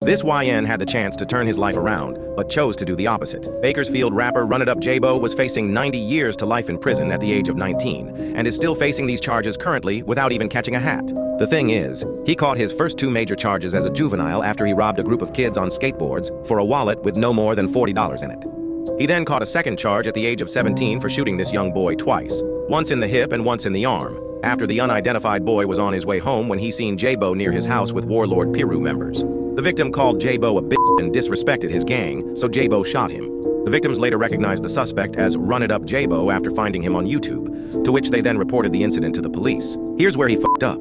This YN had the chance to turn his life around, but chose to do the opposite. Bakersfield rapper RunItUp Jaybo was facing 90 years to life in prison at the age of 19, and is still facing these charges currently without even catching a hat. The thing is, he caught his first 2 major charges as a juvenile after he robbed a group of kids on skateboards for a wallet with no more than $40 in it. He then caught a second charge at the age of 17 for shooting this young boy twice, once in the hip and once in the arm, after the unidentified boy was on his way home when he seen Jaybo near his house with Warlord Piru members. The victim called Jaybo a bitch and disrespected his gang, so Jaybo shot him. The victims later recognized the suspect as RunItUp Jaybo after finding him on YouTube, to which they then reported the incident to the police. Here's where he fucked up.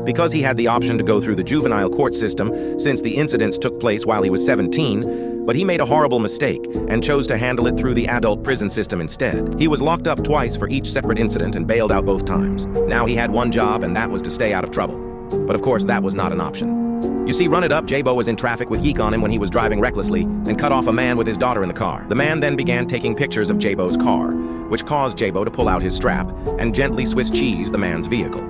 Because he had the option to go through the juvenile court system since the incidents took place while he was 17, but he made a horrible mistake and chose to handle it through the adult prison system instead. He was locked up twice for each separate incident and bailed out both times. Now he had one job, and that was to stay out of trouble. But of course, that was not an option. You see, RunItUp Jaybo was in traffic with yeek on him when he was driving recklessly and cut off a man with his daughter in the car. The man then began taking pictures of Jaybo's car, which caused Jaybo to pull out his strap and gently Swiss cheese the man's vehicle.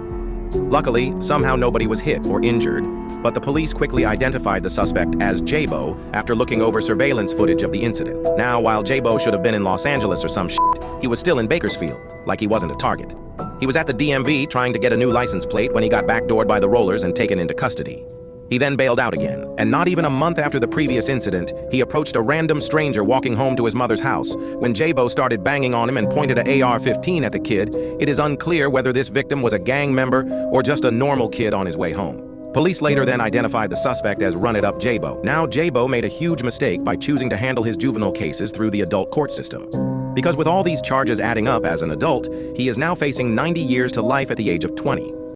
Luckily, somehow nobody was hit or injured, but the police quickly identified the suspect as Jaybo after looking over surveillance footage of the incident. Now, while Jaybo should have been in Los Angeles or some shit, he was still in Bakersfield, like he wasn't a target. He was at the DMV trying to get a new license plate when he got backdoored by the rollers and taken into custody. He then bailed out again, and not even a month after the previous incident, he approached a random stranger walking home to his mother's house. When Jaybo started banging on him and pointed an AR-15 at the kid, it is unclear whether this victim was a gang member or just a normal kid on his way home. Police later then identified the suspect as RunItUp Jaybo. Now Jaybo made a huge mistake by choosing to handle his juvenile cases through the adult court system. Because with all these charges adding up as an adult, he is now facing 90 years to life at the age of 20.